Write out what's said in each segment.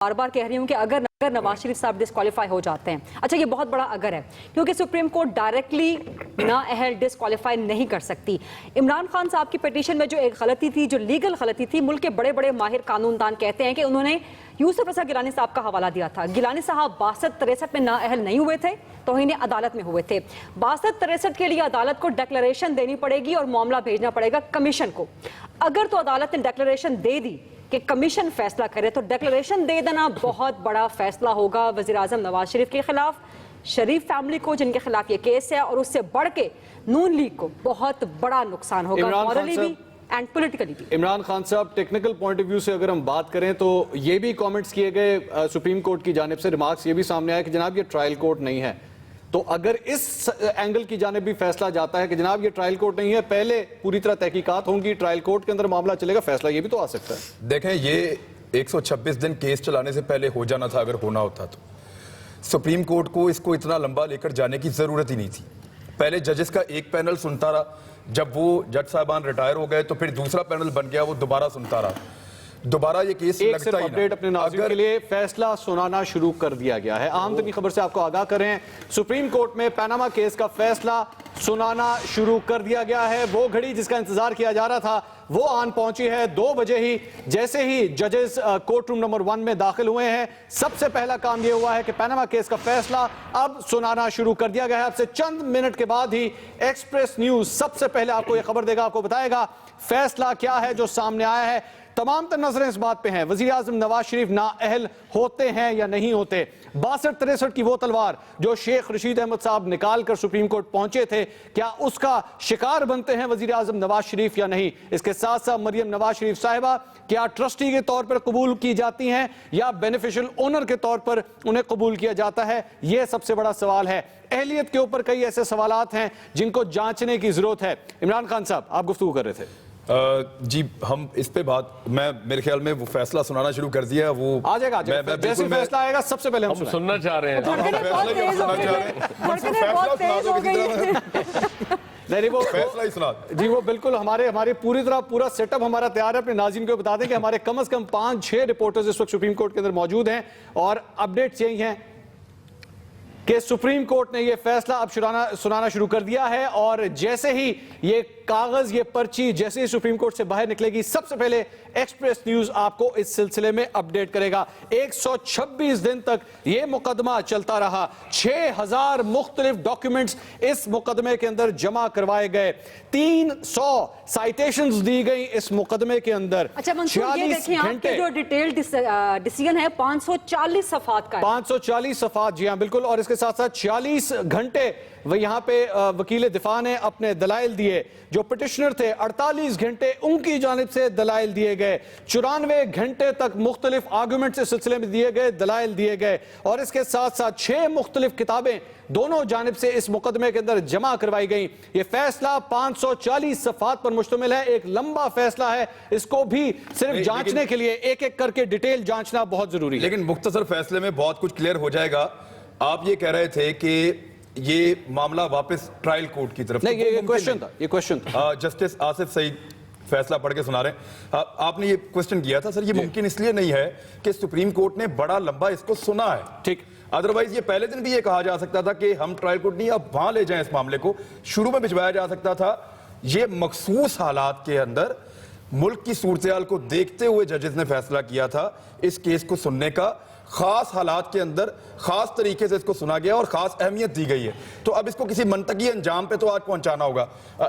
بار بار کہہ رہی ہوں کہ اگر نواز شریف صاحب ڈسکوالیفائی ہو جاتے ہیں، اچھا یہ بہت بڑا اگر ہے کیونکہ سپریم کورٹ ڈائریکٹلی نااہل ڈسکوالیفائی نہیں کر سکتی۔ عمران خان صاحب کی پیٹیشن میں جو ایک غلطی تھی، جو لیگل غلطی تھی، ملک کے بڑے بڑے ماہر قانون دان کہتے ہیں کہ انہوں نے یوسف رضا گیلانی صاحب کا حوالہ دیا تھا۔ گیلانی صاحب 62-63 میں نااہل نہیں ہوئے تھے، توہین عدالت میں ہوئے تھے۔ 62-63 کے لیے عدالت کو ڈیکلریشن دینی پڑے گی اور معاملہ بھیجنا پڑے گا کمیشن کو۔ اگر تو عدالت نے ڈیکلریشن دے دی کہ کمیشن فیصلہ کرے تو ڈیکلریشن دے دینا بہت بڑا فیصلہ ہوگا وزیر اعظم نواز شریف کے خلاف، شریف فیملی کو جن کے خلاف یہ کیس ہے، اور اس سے بڑھ کے نون لیگ کو بہت بڑا نقصان ہوگا، مورلی بھی اینڈ پولیٹیکلی بھی۔ عمران خان صاحب، ٹیکنیکل پوائنٹ آف ویو سے اگر ہم بات کریں تو یہ بھی کامنٹس کیے گئے سپریم کورٹ کی جانب سے، ریمارکس یہ بھی سامنے آیا کہ جناب یہ ٹرائل کورٹ نہیں ہے، تو اگر اس اینگل کی جانب بھی فیصلہ جاتا ہے کہ جناب یہ ٹرائل کورٹ نہیں ہے، پہلے پوری طرح تحقیقات ہوں گی، ٹرائل کورٹ کے اندر معاملہ چلے گا، فیصلہ یہ بھی تو آ سکتا ہے۔ دیکھیں یہ 126 دن کیس چلانے سے پہلے ہو جانا تھا، اگر ہونا ہوتا تو سپریم کورٹ کو اس کو اتنا لمبا لے کر جانے کی ضرورت ہی نہیں تھی۔ پہلے ججز کا ایک پینل سنتا رہا، جب وہ جج صاحبان ریٹائر ہو گئے تو پھر دوسرا پینل بن گیا، وہ دوبارہ سنتا رہا، دوبارہ یہ کیس لگتا ہی اپڈیٹ اپنے ناظرین کے لیے فیصلہ سنانا شروع کر دیا گیا ہے۔ اہم ترین خبر سے آپ کو آگاہ کریں، سپریم کورٹ میں پیناما کیس کا فیصلہ سنانا شروع کر دیا گیا ہے۔ وہ گھڑی جس کا انتظار کیا جا رہا تھا وہ آن پہنچی ہے۔ 2 بجے ہی جیسے ہی ججز کورٹ روم نمبر 1 میں داخل ہوئے ہیں، سب سے پہلا کام یہ ہوا ہے کہ پیناما کیس کا فیصلہ اب سنانا شروع کر دیا گیا ہے۔ اب سے چند منٹ کے بعد ہی ایکسپریس نیوز سب سے پہلے آپ کو یہ خبر دے گا، آپ کو بتائے گا فیصلہ کیا ہے جو سامنے آیا ہے۔ تمام تر نظریں اس بات پہ ہیں وزیر اعظم نواز شریف نااہل ہوتے ہیں یا نہیں ہوتے۔ 62-63 کی وہ تلوار جو شیخ رشید احمد صاحب نکال کر سپریم کورٹ پہنچے تھے، کیا اس کا شکار بنتے ہیں وزیر اعظم نواز شریف یا نہیں؟ اس کے ساتھ ساتھ مریم نواز شریف صاحبہ کیا ٹرسٹی کے طور پر قبول کی جاتی ہیں یا بینیفیشل اونر کے طور پر انہیں قبول کیا جاتا ہے؟ یہ سب سے بڑا سوال ہے۔ اہلیت کے اوپر کئی ایسے سوالات ہیں جن کو جانچنے کی ضرورت ہے۔ عمران خان صاحب، آپ گفتگو کر رہے تھے۔ جی ہم اس پہ بات، میرے خیال میں وہ فیصلہ سنانا شروع کر دیا ہے، وہ آ جائے گا جیسے فیصلہ آئے گا سب سے پہلے ہم سننا چاہ رہے ہیں۔ وہ فیصلہ ہی سنا جی، وہ بالکل ہمارے پوری طرح پورا سیٹ اپ ہمارا تیار ہے۔ اپنے ناظرین کو بتا دیں کہ ہمارے کم از کم 5-6 رپورٹرز اس وقت سپریم کورٹ کے اندر موجود ہیں، اور اپڈیٹس یہی ہیں کہ سپریم کورٹ نے یہ فیصلہ اب سنانا شروع کر دیا ہے، اور جیسے ہی یہ کاغذ، یہ پرچی جیسے ہی سپریم کورٹ سے باہر نکلے گی، سب سے پہلے ایکسپریس نیوز آپ کو اس سلسلے میں اپڈیٹ کرے گا۔ 126 دن تک یہ مقدمہ چلتا رہا، 6000 مختلف ڈاکیومنٹس اس مقدمے کے اندر جمع کروائے گئے، 300 سائٹیشنز دی گئی اس مقدمے کے اندر۔ اچھا منصور، یہ دیکھیں آپ کے جو ڈیٹیل ڈیسیجن ہے 540 صفحات کا ہے۔ 540 صفحات، جی ہاں بالکل، اور اس کے ساتھ ساتھ 46 گھنٹے یہاں پہ وکیل دفاع نے اپنے دلائل دیے، جو پٹیشنر تھے 48 گھنٹے ان کی جانب سے دلائل دیے گئے، 94 گھنٹے تک مختلف آرگومنٹس اس سلسلے میں دیے گئے، دلائل دیے گئے، اور اس کے ساتھ ساتھ 6 مختلف کتابیں دونوں جانب سے اس مقدمے کے اندر جمع کروائی گئیں۔ یہ فیصلہ 540 صفحات پر مشتمل ہے، ایک لمبا فیصلہ ہے، اس کو بھی صرف جانچنے کے لیے ایک ایک کر کے ڈیٹیل جانچنا بہت ضروری ہے۔ لیکن مختصر فیصلے میں بہت کچھ کلیئر ہو جائے گا۔ آپ یہ کہہ رہے تھے کہ یہ معاملہ واپس ٹرائل کورٹ کی طرف، نہیں یہ کوشچن تھا، جسٹس آصف سعید فیصلہ پڑھ کے سنا رہے ہیں، آپ نے یہ کوسچن کیا تھا سر، یہ ممکن اس لیے نہیں ہے کہ سپریم کورٹ نے بڑا لمبا اس کو سنا ہے، ٹھیک، ادروائز یہ پہلے دن بھی یہ کہا جا سکتا تھا کہ ہم ٹرائل کورٹ نہیں، اب وہاں لے جائیں اس معاملے کو، شروع میں بھجوایا جا سکتا تھا۔ یہ مخصوص حالات کے اندر ملک کی صورتحال کو دیکھتے ہوئے ججز نے فیصلہ کیا تھا اس کیس کو سننے کا، خاص حالات کے اندر خاص طریقے سے اس کو سنا گیا اور خاص اہمیت دی گئی ہے، تو اب اس کو کسی منطقی انجام پہ تو آج پہنچانا ہوگا۔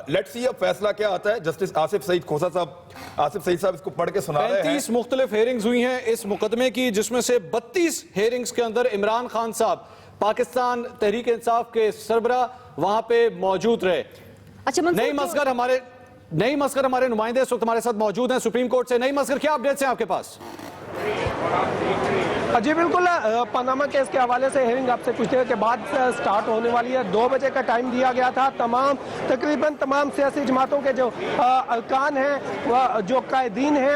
لیٹس سی اب فیصلہ کیا آتا ہے۔ جسٹس آصف سعید صاحب اس کو پڑھ کے سنا رہے ہیں۔ 35 مختلف ہیرنگز ہوئی ہیں اس مقدمے کی، جس میں سے 32 ہیرنگز کے اندر عمران خان صاحب پاکستان تحریک انصاف کے سربراہ وہاں پہ موجود رہے۔ اچھا نئی مسکر ہمارے نمائندے اس وقت ہمارے ساتھ موجود ہیں سپریم کورٹ سے۔ نئی مسکر، کیا اپڈیٹس ہیں آپ کے پاس؟ جی بالکل، پاناما کیس کے حوالے سے ہیرنگ آپ سے کچھ دیر کے بعد سٹارٹ ہونے والی ہے۔ 2 بجے کا ٹائم دیا گیا تھا۔ تقریباً تمام سیاسی جماعتوں کے جو ارکان ہیں، جو قائدین ہیں،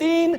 3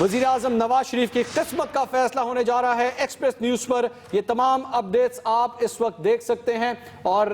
وزیر اعظم نواز شریف کی قسمت کا فیصلہ ہونے جا رہا ہے۔ ایکسپریس نیوز پر یہ تمام اپڈیٹس آپ اس وقت دیکھ سکتے ہیں، اور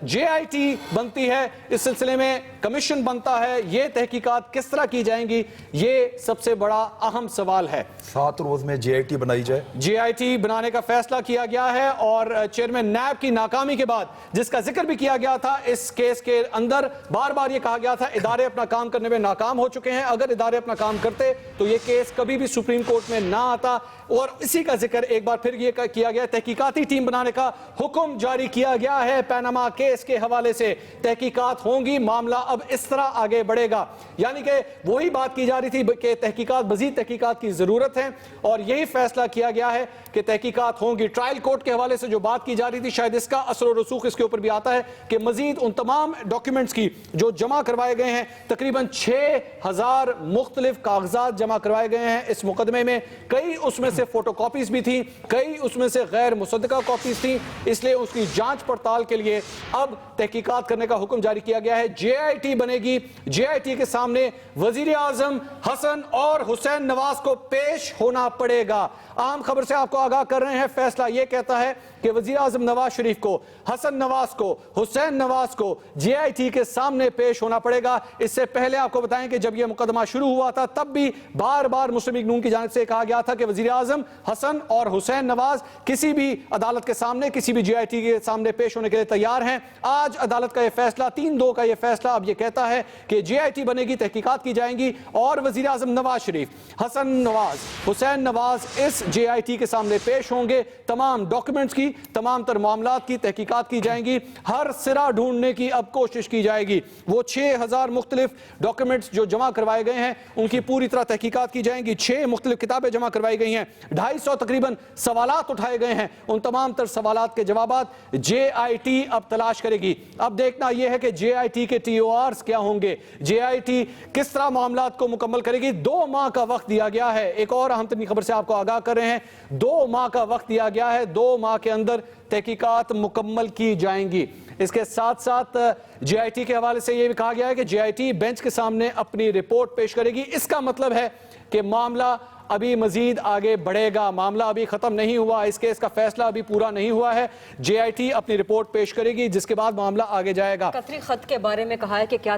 جے آئی ٹی بنتی ہے، اس سلسلے میں کمیشن بنتا ہے، یہ تحقیقات کس طرح کی جائیں گی، یہ سب سے بڑا اہم سوال ہے۔ 7 روز میں جے آئی ٹی بنائی جائے، جے آئی ٹی بنانے کا فیصلہ کیا گیا ہے، اور چیئرمین نیب کی ناکامی کے بعد جس کا ذکر بھی کیا گیا تھا اس کیس کے اندر، بار بار یہ کہا گیا تھا ادارے اپنا کام کرنے میں ناکام ہو چکے ہیں، اگر ادارے اپنا کام کرتے تو یہ کیس کبھی بھی سپریم کورٹ میں نہ آتا، اور اسی کا ذکر ایک بار پھر یہ کیا گیا، تحقیقاتی ٹیم بنانے کا حکم جاری کیا گیا ہے۔ پیناما کیس کے حوالے سے تحقیقات ہوں گی، معاملہ اب اس طرح آگے بڑھے گا، یعنی کہ وہی بات کی جا رہی تھی کہ تحقیقات، مزید تحقیقات کی ضرورت ہے، اور یہی فیصلہ کیا گیا ہے کہ تحقیقات ہوں گی۔ ٹرائل کورٹ کے حوالے سے جو بات کی جا رہی تھی، شاید اس کا اثر و رسوخ اس کے اوپر بھی آتا ہے کہ مزید ان تمام ڈاکیومنٹس کی جو جمع کروائے گئے ہیں، تقریباً 6000 مختلف کاغذات جمع کروائے گئے ہیں اس مقدمے میں، کئی اس میں سے فوٹو کاپیز بھی تھیں، کئی اس میں سے غیر مصدقہ کاپیز تھیں، اس لیے اس کی جانچ پڑتال کے لیے اب تحقیقات کرنے کا حکم جاری کیا گیا ہے۔ جے آئی ٹی بنے گی، جے آئی ٹی کے سامنے وزیر اعظم حسن اور حسین نواز کو پیش ہونا پڑے گا۔ اہم خبر سے آپ کو آگاہ کر رہے ہیں، فیصلہ یہ کہتا ہے کہ وزیر اعظم نواز شریف کو، حسن نواز کو، حسین نواز کو جے آئی ٹی کے سامنے پیش ہونا پڑے گا۔ اس سے پہلے آپ کو بتائیں کہ جب یہ مقدمہ شروع ہوا تھا تب بھی بار بار مسلم لیگ نون کی جانب سے کہا گیا تھا کہ وزیر اعظم حسن اور حسین نواز کسی بھی عدالت کے سامنے، کسی بھی جے آئی ٹی کے سامنے پیش ہونے کے لیے تیار ہیں۔ آج عدالت کا یہ فیصلہ، 3-2 کا یہ فیصلہ اب یہ کہتا ہے کہ جے آئی ٹی بنے گی، تحقیقات کی جائیں گی، اور وزیر اعظم نواز شریف، حسن نواز، حسین نواز اس جے آئی ٹی کے سامنے پیش ہوں گے۔ تمام ڈاکیومنٹس کی، تمام تر معاملات کی تحقیقات کی جائیں گی، ہر سرا ڈھونڈنے کی اب کوشش کی جائے گی۔ وہ 6000 مختلف ڈاکیومنٹس جو جمع کروائے گئے ہیں ان کی پوری طرح تحقیقات کی جائیں گی۔ 6 مختلف کتابیں جمع کروائی گئی ہیں، 250 تقریباً سوالات اٹھائے گئے ہیں، ان تمام تر سوالات کے جوابات جے آئی ٹی اب تلاش کرے گی۔ اب دیکھنا یہ ہے کہ جے آئی ٹی کے ٹی او آرز کیا ہوں گے، جے آئی ٹی کس طرح معاملات کو مکمل کرے گی۔ 2 ماہ کا وقت دیا گیا ہے، ایک اور اہم ترین خبر سے آپ کو آگاہ کر رہے ہیں، 2 ماہ کا وقت دیا گیا ہے، 2 ماہ کے اندر تحقیقات مکمل کی جائیں گی۔ اس کے ساتھ ساتھ جے آئی ٹی کے حوالے سے یہ بھی کہا گیا ہے کہ جے آئی ٹی بینچ کے سامنے اپنی رپورٹ پیش کرے گی۔ اس کا مطلب ہے کہ معاملہ ابھی مزید آگے بڑھے گا، معاملہ ابھی ختم نہیں ہوا، اس کیس کا فیصلہ ابھی پورا نہیں ہوا ہے۔ جے آئی ٹی اپنی رپورٹ پیش کرے گی جس کے بعد معاملہ آگے جائے گا۔ قطری خط کے بارے میں کہا ہے کہ کیا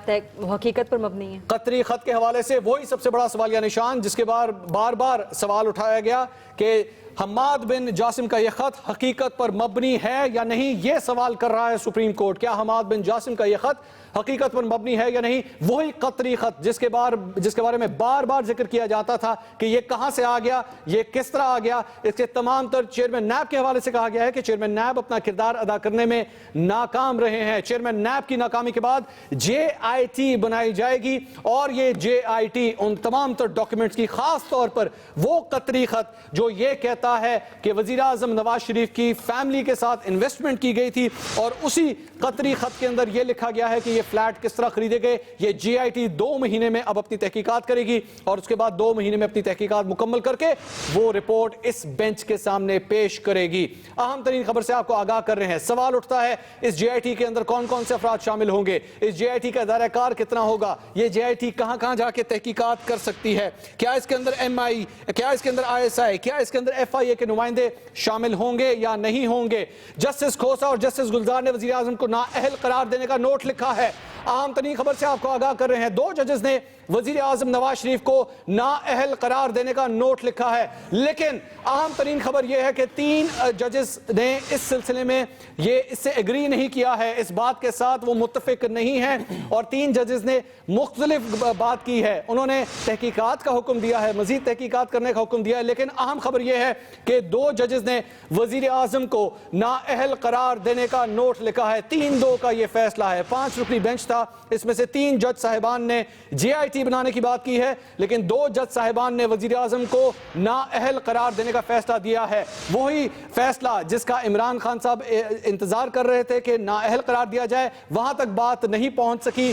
حقیقت پر مبنی ہے؟ قطری خط کے حوالے سے وہی سب سے بڑا سوالیہ نشان جس کے بار بار سوال اٹھایا گیا کہ حماد بن جاسم کا یہ خط حقیقت پر مبنی ہے یا نہیں، یہ سوال کر رہا ہے سپریم کورٹ۔ کیا حماد بن جاسم کا یہ خط حقیقت پر مبنی ہے یا نہیں؟ وہی قطری خط جس کے بارے میں بار بار ذکر کیا جاتا تھا کہ یہ کہاں سے آ گیا، یہ کس طرح آ گیا۔ اس کے تمام تر چیئرمین نیب کے حوالے سے کہا گیا ہے کہ چیئرمین نیب اپنا کردار ادا کرنے میں ناکام رہے ہیں۔ چیئرمین نیب کی ناکامی کے بعد جے آئی ٹی بنائی جائے گی، اور یہ جے آئی ٹی ان تمام تر ڈاکیومنٹس کی، خاص طور پر وہ قطری خط جو یہ کہتا ہے کہ وزیر اعظم نواز شریف کی فیملی کے ساتھ انویسٹمنٹ کی گئی تھی، اور اسی قطری خط کے اندر یہ لکھا گیا ہے کہ یہ فلیٹ کس طرح خریدے گئے۔ یہ جے آئی ٹی 2 مہینے میں اب اپنی تحقیقات کرے گی، اور اس کے بعد 2 مہینے میں اپنی تحقیقات مکمل کر کے وہ رپورٹ اس بینچ کے سامنے پیش کرے گی۔ اہم ترین خبر سے آپ کو آگاہ کر رہے ہیں، سوال اٹھتا ہے اس جے آئی ٹی کے اندر کون کون سے افراد شامل ہوں گے، اس جے آئی ٹی کا دائرہ کار کتنا ہوگا، یہ جے آئی ٹی کہاں کہاں جا کے تحقیقات کر سکتی ہے، کیا اس کے اندر ایم آئی، کیا اس کے اندر آئی ایس آئی، کیا اس کے اندر ایف آئی اے کے نمائندے شامل ہوں گے یا نہیں ہوں گے۔ جسٹس کھوسا اور جسٹس گلزار نے وزیر اعظم کو نااہل قرار دینے کا نوٹ لکھا ہے۔ اہم ترین خبر سے آپ کو آگاہ کر رہے ہیں، 2 ججز نے وزیر اعظم نواز شریف کو نااہل قرار دینے کا نوٹ لکھا ہے، لیکن اہم ترین خبر یہ ہے کہ 3 ججز نے اس سلسلے میں اس سے ایگری نہیں کیا ہے، اس بات کے ساتھ وہ متفق نہیں ہیں، اور 3 ججز نے مختلف بات کی ہے۔ انہوں نے تحقیقات کا حکم دیا ہے، مزید تحقیقات کرنے کا حکم دیا ہے، لیکن اہم خبر یہ ہے کہ 2 ججز نے وزیر اعظم کو نااہل قرار دینے کا نوٹ لکھا ہے۔ 3-2 کا یہ فیصلہ ہے، 5 رکنی بینچ تھا، اس میں سے 3 جج صاحبان نے جے آئی ٹی بنانے کی بات کی ہے، لیکن 2 جج صاحبان نے وزیر اعظم کو نااہل قرار دینے کا فیصلہ دیا ہے۔ وہی فیصلہ جس کا عمران خان صاحب انتظار کر رہے تھے کہ نااہل قرار دیا جائے، وہاں تک بات نہیں پہنچ سکی،